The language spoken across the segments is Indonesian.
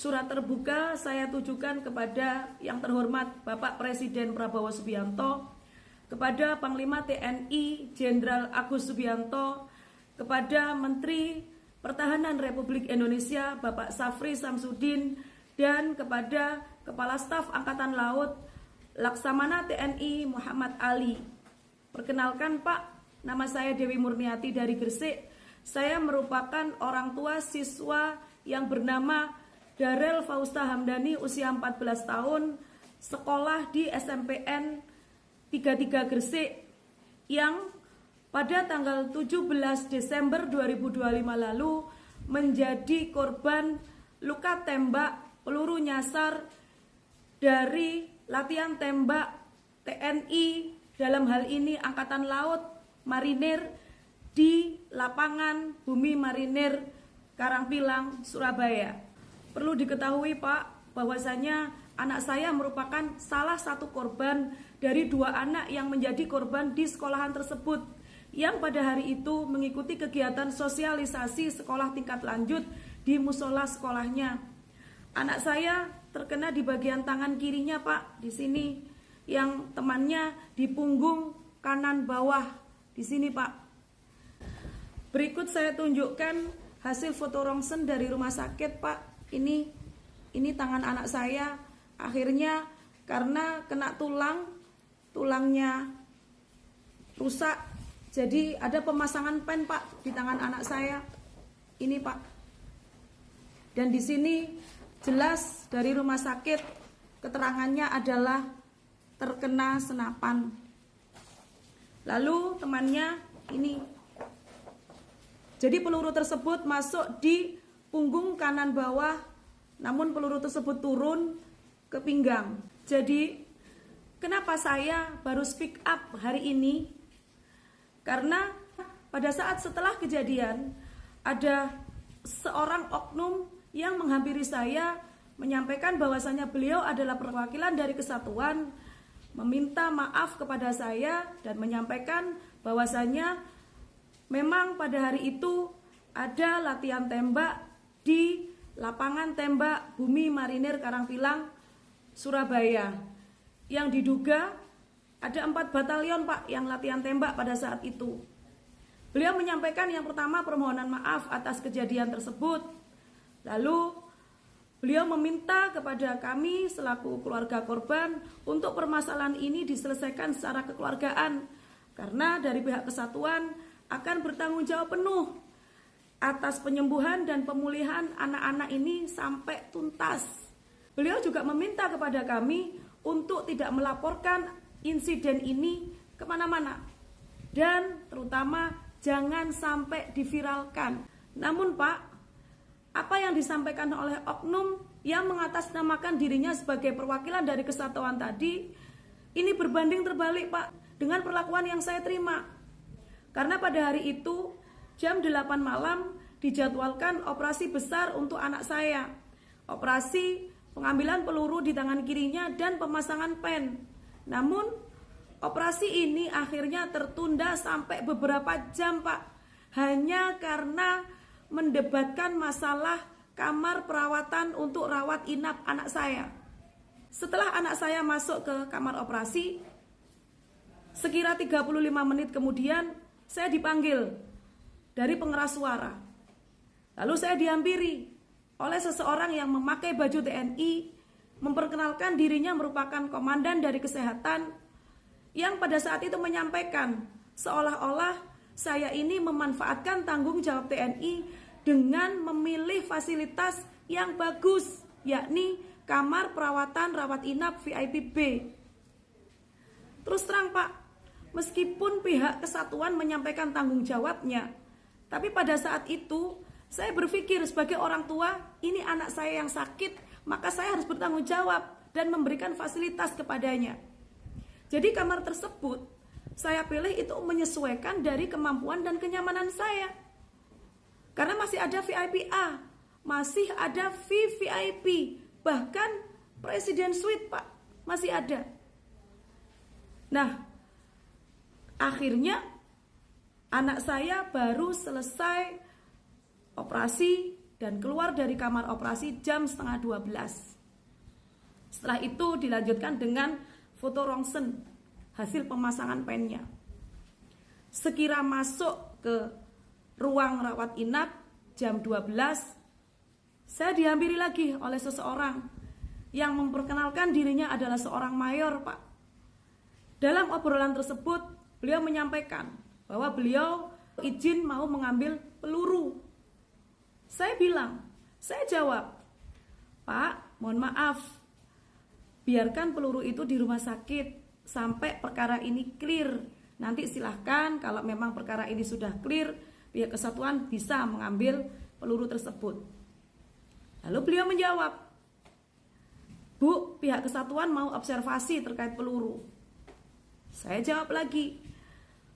Surat terbuka saya tujukan kepada yang terhormat Bapak Presiden Prabowo Subianto, kepada Panglima TNI Jenderal Agus Subianto, kepada Menteri Pertahanan Republik Indonesia Bapak Safri Samsudin, dan kepada Kepala Staf Angkatan Laut Laksamana TNI Muhammad Ali. Perkenalkan Pak, nama saya Dewi Murniati dari Gresik. Saya merupakan orang tua siswa yang bernama Darel Fausta Hamdani, usia 14 tahun, sekolah di SMPN 33 Gresik, yang pada tanggal 17 Desember 2025 lalu menjadi korban luka tembak peluru nyasar dari latihan tembak TNI, dalam hal ini Angkatan Laut Marinir, di lapangan Bumi Marinir Karangpilang, Surabaya. Perlu diketahui Pak, bahwasanya anak saya merupakan salah satu korban dari 2 anak yang menjadi korban di sekolahan tersebut, yang pada hari itu mengikuti kegiatan sosialisasi sekolah tingkat lanjut di musola sekolahnya. Anak saya terkena di bagian tangan kirinya Pak, di sini, yang temannya di punggung kanan bawah, di sini Pak. Berikut saya tunjukkan hasil foto rongsen dari rumah sakit Pak. Ini tangan anak saya, akhirnya karena kena tulangnya rusak, jadi ada pemasangan pen Pak di tangan anak saya. Ini Pak. Dan di sini jelas dari rumah sakit keterangannya adalah terkena senapan. Lalu temannya ini. Jadi peluru tersebut masuk di punggung kanan bawah, namun peluru tersebut turun ke pinggang. Jadi kenapa saya baru speak up hari ini? Karena pada saat setelah kejadian ada seorang oknum yang menghampiri saya, menyampaikan bahwasanya beliau adalah perwakilan dari kesatuan, meminta maaf kepada saya dan menyampaikan bahwasanya memang pada hari itu ada latihan tembak di lapangan tembak Bumi Marinir Karangpilang, Surabaya, yang diduga ada 4 batalion Pak yang latihan tembak pada saat itu. Beliau menyampaikan yang pertama permohonan maaf atas kejadian tersebut. Lalu beliau meminta kepada kami selaku keluarga korban untuk permasalahan ini diselesaikan secara kekeluargaan, karena dari pihak kesatuan akan bertanggung jawab penuh atas penyembuhan dan pemulihan anak-anak ini sampai tuntas. Beliau juga meminta kepada kami untuk tidak melaporkan insiden ini kemana-mana, dan terutama jangan sampai diviralkan. Namun Pak, apa yang disampaikan oleh oknum yang mengatasnamakan dirinya sebagai perwakilan dari kesatuan tadi, ini berbanding terbalik Pak dengan perlakuan yang saya terima. Karena pada hari itu jam 8 malam dijadwalkan operasi besar untuk anak saya. Operasi pengambilan peluru di tangan kirinya dan pemasangan pen. Namun operasi ini akhirnya tertunda sampai beberapa jam Pak, hanya karena mendebatkan masalah kamar perawatan untuk rawat inap anak saya. Setelah anak saya masuk ke kamar operasi, sekira 35 menit kemudian saya dipanggil dari pengeras suara. Lalu saya dihampiri oleh seseorang yang memakai baju TNI, memperkenalkan dirinya merupakan komandan dari kesehatan, yang pada saat itu menyampaikan seolah-olah saya ini memanfaatkan tanggung jawab TNI dengan memilih fasilitas yang bagus, yakni kamar perawatan rawat inap VIP B. Terus terang Pak, meskipun pihak kesatuan menyampaikan tanggung jawabnya, tapi pada saat itu saya berpikir sebagai orang tua, ini anak saya yang sakit, maka saya harus bertanggung jawab dan memberikan fasilitas kepadanya. Jadi kamar tersebut saya pilih itu menyesuaikan dari kemampuan dan kenyamanan saya. Karena masih ada VIP A, masih ada VVIP, bahkan Presiden Suite Pak, masih ada. Nah, akhirnya anak saya baru selesai operasi dan keluar dari kamar operasi jam setengah 12. Setelah itu dilanjutkan dengan foto rongsen hasil pemasangan pennya. Sekira masuk ke ruang rawat inap jam 12, saya dihampiri lagi oleh seseorang yang memperkenalkan dirinya adalah seorang mayor, Pak. Dalam obrolan tersebut, beliau menyampaikan bahwa beliau izin mau mengambil peluru. Saya jawab, Pak, mohon maaf, biarkan peluru itu di rumah sakit sampai perkara ini clear. Nanti silahkan kalau memang perkara ini sudah clear, pihak kesatuan bisa mengambil peluru tersebut. Lalu beliau menjawab, Bu, pihak kesatuan mau observasi terkait peluru. Saya jawab lagi,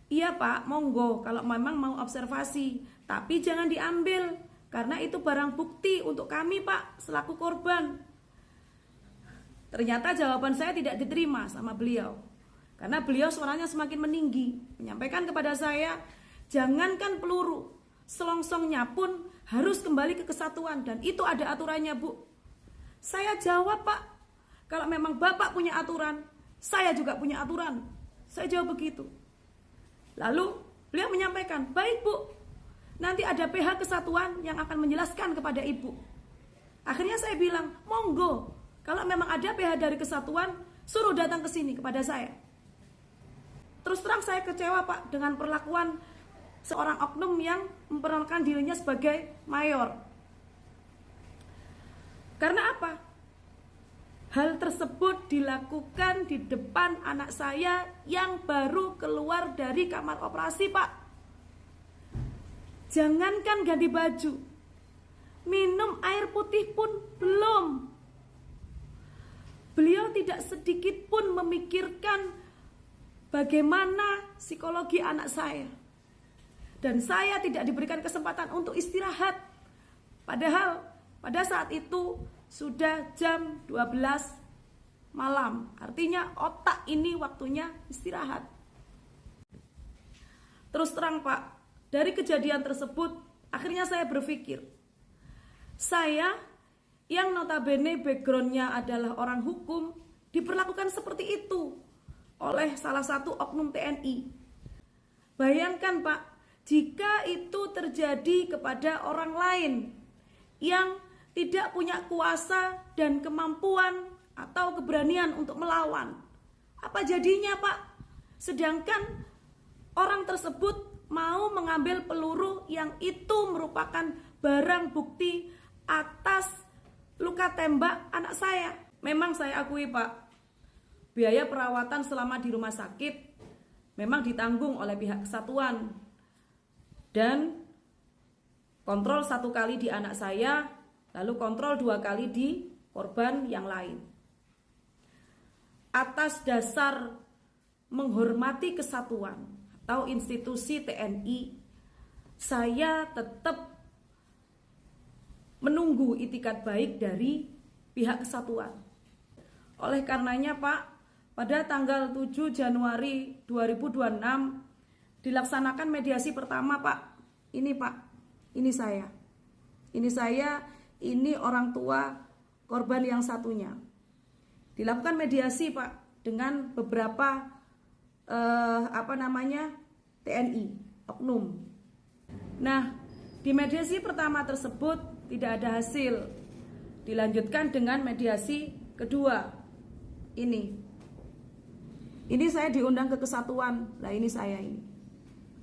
iya Pak, monggo kalau memang mau observasi, tapi jangan diambil karena itu barang bukti untuk kami Pak selaku korban. Ternyata jawaban saya tidak diterima sama beliau, karena beliau suaranya semakin meninggi, menyampaikan kepada saya, jangankan peluru, selongsongnya pun harus kembali ke kesatuan dan itu ada aturannya Bu. Saya jawab, Pak, kalau memang Bapak punya aturan, saya juga punya aturan. Saya jawab begitu. Lalu beliau menyampaikan, baik Bu, nanti ada PH kesatuan yang akan menjelaskan kepada Ibu. Akhirnya saya bilang, monggo, kalau memang ada PH dari kesatuan, suruh datang ke sini kepada saya. Terus terang saya kecewa Pak dengan perlakuan seorang oknum yang memperkenalkan dirinya sebagai mayor. Karena apa? Hal tersebut dilakukan di depan anak saya yang baru keluar dari kamar operasi Pak. Jangankan ganti baju, minum air putih pun belum. Beliau tidak sedikit pun memikirkan bagaimana psikologi anak saya. Dan saya tidak diberikan kesempatan untuk istirahat. Padahal pada saat itu sudah jam 12 malam. Artinya otak ini waktunya istirahat. Terus terang Pak, dari kejadian tersebut akhirnya saya berpikir, saya yang notabene backgroundnya adalah orang hukum diperlakukan seperti itu oleh salah satu oknum TNI. Bayangkan Pak, jika itu terjadi kepada orang lain yang tidak punya kuasa dan kemampuan atau keberanian untuk melawan, apa jadinya Pak? Sedangkan orang tersebut mau mengambil peluru yang itu merupakan barang bukti atas luka tembak anak saya. Memang saya akui Pak, biaya perawatan selama di rumah sakit memang ditanggung oleh pihak kesatuan. Dan kontrol 1 kali di anak saya, lalu kontrol 2 kali di korban yang lain. Atas dasar menghormati kesatuan atau institusi TNI, saya tetap menunggu itikat baik dari pihak kesatuan. Oleh karenanya Pak, pada tanggal 7 Januari 2026 dilaksanakan mediasi pertama Pak. Ini Pak, ini saya. Ini orang tua korban yang satunya. Dilakukan mediasi Pak dengan beberapa TNI, oknum. Nah, di mediasi pertama tersebut tidak ada hasil. Dilanjutkan dengan mediasi kedua. Ini saya diundang ke kesatuan. Lah ini saya ini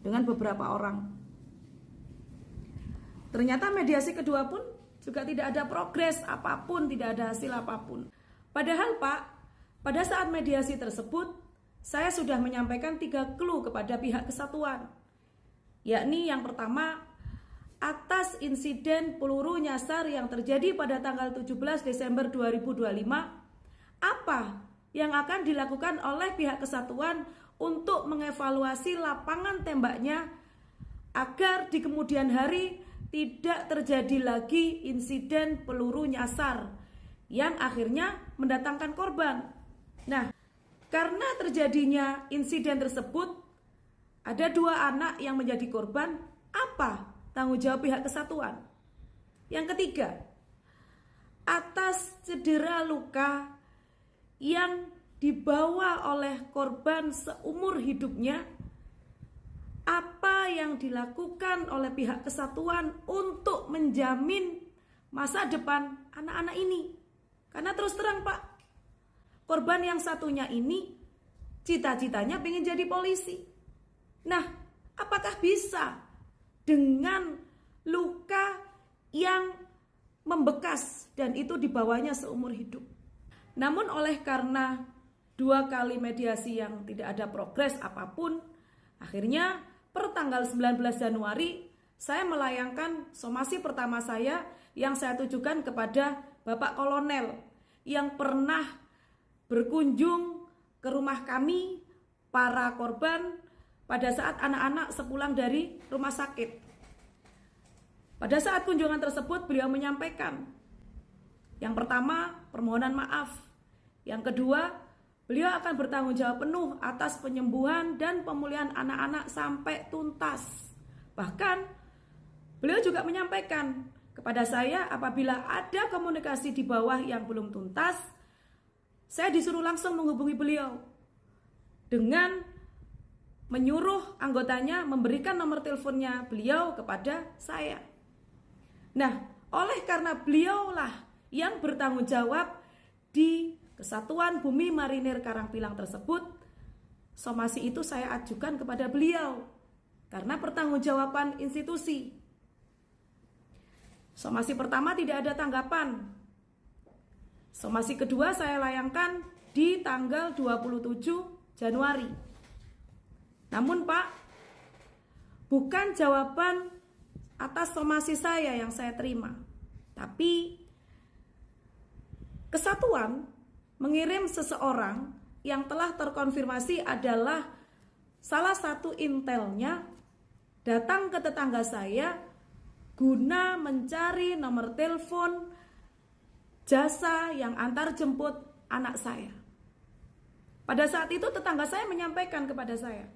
dengan beberapa orang. Ternyata mediasi kedua pun juga tidak ada progres apapun, tidak ada hasil apapun. Padahal Pak, pada saat mediasi tersebut saya sudah menyampaikan 3 clue kepada pihak kesatuan. Yakni yang pertama, atas insiden peluru nyasar yang terjadi pada tanggal 17 Desember 2025, apa yang akan dilakukan oleh pihak kesatuan untuk mengevaluasi lapangan tembaknya agar di kemudian hari tidak terjadi lagi insiden peluru nyasar yang akhirnya mendatangkan korban. Nah, karena terjadinya insiden tersebut, ada 2 anak yang menjadi korban. Apa tanggung jawab pihak kesatuan? Yang ketiga, atas cedera luka yang dibawa oleh korban seumur hidupnya, apa yang dilakukan oleh pihak kesatuan untuk menjamin masa depan anak-anak ini? Karena terus terang Pak, korban yang satunya ini cita-citanya pengen jadi polisi. Nah, apakah bisa dengan luka yang membekas dan itu dibawanya seumur hidup? Namun oleh karena 2 kali mediasi yang tidak ada progres apapun, akhirnya per tanggal 19 Januari saya melayangkan somasi pertama saya yang saya tujukan kepada Bapak Kolonel yang pernah berkunjung ke rumah kami para korban pada saat anak-anak sepulang dari rumah sakit. Pada saat kunjungan tersebut beliau menyampaikan, yang pertama permohonan maaf, yang kedua beliau akan bertanggung jawab penuh atas penyembuhan dan pemulihan anak-anak sampai tuntas. Bahkan beliau juga menyampaikan kepada saya apabila ada komunikasi di bawah yang belum tuntas, saya disuruh langsung menghubungi beliau dengan menyuruh anggotanya memberikan nomor teleponnya beliau kepada saya. Nah, oleh karena beliaulah yang bertanggung jawab di Kesatuan Bumi Marinir Karangpilang tersebut, somasi itu saya ajukan kepada beliau karena pertanggungjawaban institusi. Somasi pertama tidak ada tanggapan. Somasi kedua saya layangkan di tanggal 27 Januari. Namun Pak, bukan jawaban atas somasi saya yang saya terima, tapi kesatuan mengirim seseorang yang telah terkonfirmasi adalah salah satu intelnya datang ke tetangga saya guna mencari nomor telepon jasa yang antar jemput anak saya. Pada saat itu tetangga saya menyampaikan kepada saya,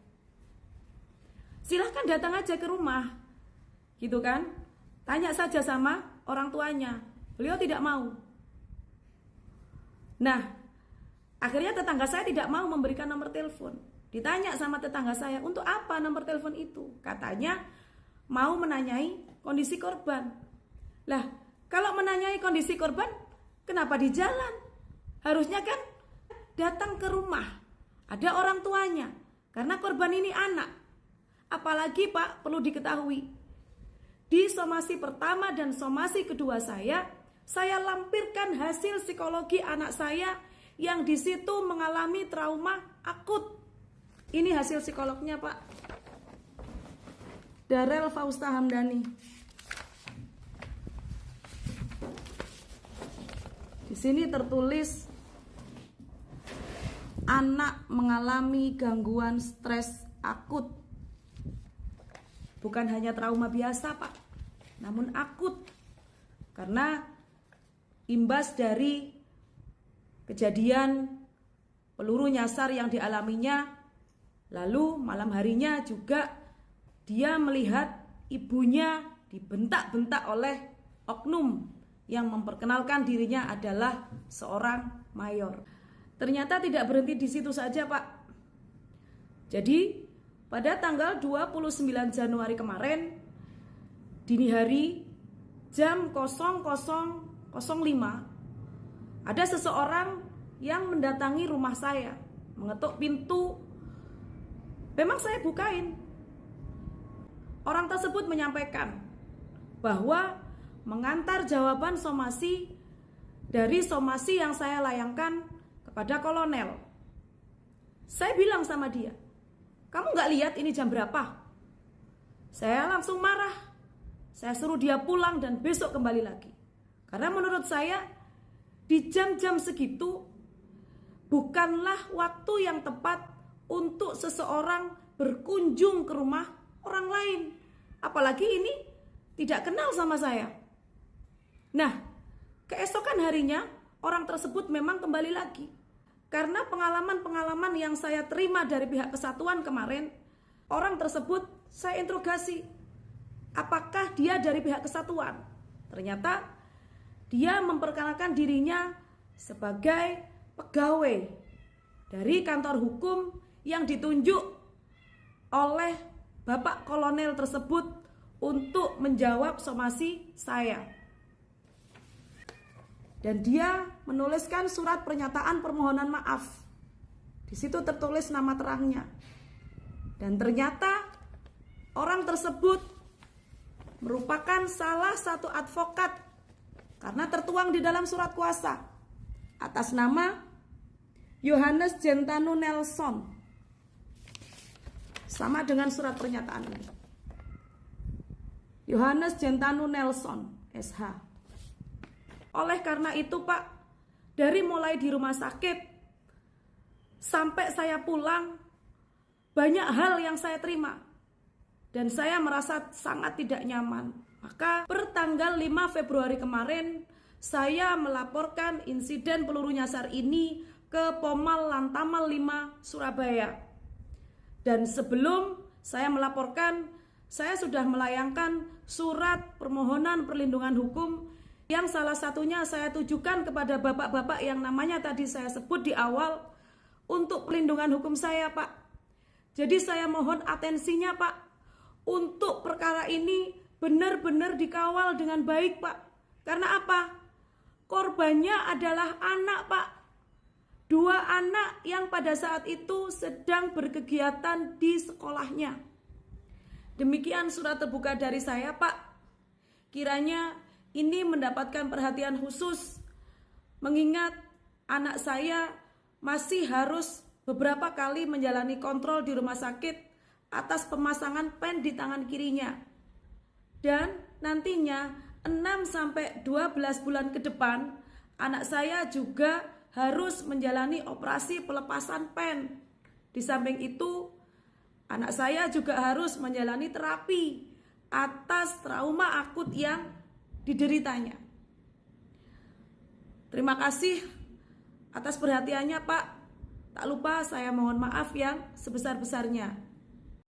silahkan datang aja ke rumah, gitu kan, tanya saja sama orang tuanya. Beliau tidak mau. Nah, akhirnya tetangga saya tidak mau memberikan nomor telepon. Ditanya sama tetangga saya, untuk apa nomor telepon itu? Katanya mau menanyai kondisi korban. Lah, kalau menanyai kondisi korban, kenapa di jalan? Harusnya kan datang ke rumah, ada orang tuanya, karena korban ini anak. Apalagi Pak, perlu diketahui, di somasi pertama dan somasi kedua saya lampirkan hasil psikologi anak saya yang di situ mengalami trauma akut. Ini hasil psikolognya Pak, Darel Fausta Hamdani. Di sini tertulis anak mengalami gangguan stres akut. Bukan hanya trauma biasa Pak, namun akut. Karena imbas dari kejadian peluru nyasar yang dialaminya, lalu malam harinya juga dia melihat ibunya dibentak-bentak oleh oknum yang memperkenalkan dirinya adalah seorang mayor. Ternyata tidak berhenti di situ saja Pak. Jadi pada tanggal 29 Januari kemarin, dini hari jam 00.05, ada seseorang yang mendatangi rumah saya, mengetuk pintu. Memang saya bukain. Orang tersebut menyampaikan bahwa mengantar jawaban somasi dari somasi yang saya layangkan kepada kolonel. Saya bilang sama dia, kamu gak lihat ini jam berapa? Saya langsung marah. Saya suruh dia pulang dan besok kembali lagi. Karena menurut saya di jam-jam segitu bukanlah waktu yang tepat untuk seseorang berkunjung ke rumah orang lain. Apalagi ini tidak kenal sama saya. Nah, keesokan harinya orang tersebut memang kembali lagi. Karena pengalaman-pengalaman yang saya terima dari pihak kesatuan kemarin, orang tersebut saya interogasi. Apakah dia dari pihak kesatuan? Ternyata dia memperkenalkan dirinya sebagai pegawai dari kantor hukum yang ditunjuk oleh Bapak Kolonel tersebut untuk menjawab somasi saya. Dan dia menuliskan surat pernyataan permohonan maaf. Di situ tertulis nama terangnya. Dan ternyata orang tersebut merupakan salah satu advokat karena tertuang di dalam surat kuasa atas nama Yohanes Jentanu Nelson. Sama dengan surat pernyataan ini. Yohanes Jentanu Nelson, SH. Oleh karena itu Pak, dari mulai di rumah sakit sampai saya pulang, banyak hal yang saya terima. Dan saya merasa sangat tidak nyaman. Maka per tanggal 5 Februari kemarin, saya melaporkan insiden peluru nyasar ini ke Pomal Lantamal 5 Surabaya. Dan sebelum saya melaporkan, saya sudah melayangkan surat permohonan perlindungan hukum yang salah satunya saya tujukan kepada bapak-bapak yang namanya tadi saya sebut di awal untuk perlindungan hukum saya, Pak. Jadi saya mohon atensinya, Pak, untuk perkara ini benar-benar dikawal dengan baik, Pak. Karena apa? Korbannya adalah anak, Pak. 2 anak yang pada saat itu sedang berkegiatan di sekolahnya. Demikian surat terbuka dari saya, Pak. Kiranya ini mendapatkan perhatian khusus, mengingat anak saya masih harus beberapa kali menjalani kontrol di rumah sakit atas pemasangan pen di tangan kirinya. Dan nantinya 6-12 bulan ke depan, anak saya juga harus menjalani operasi pelepasan pen. Di samping itu, anak saya juga harus menjalani terapi atas trauma akut yang dideritanya. Terima kasih atas perhatiannya, Pak. Tak lupa saya mohon maaf yang sebesar-besarnya.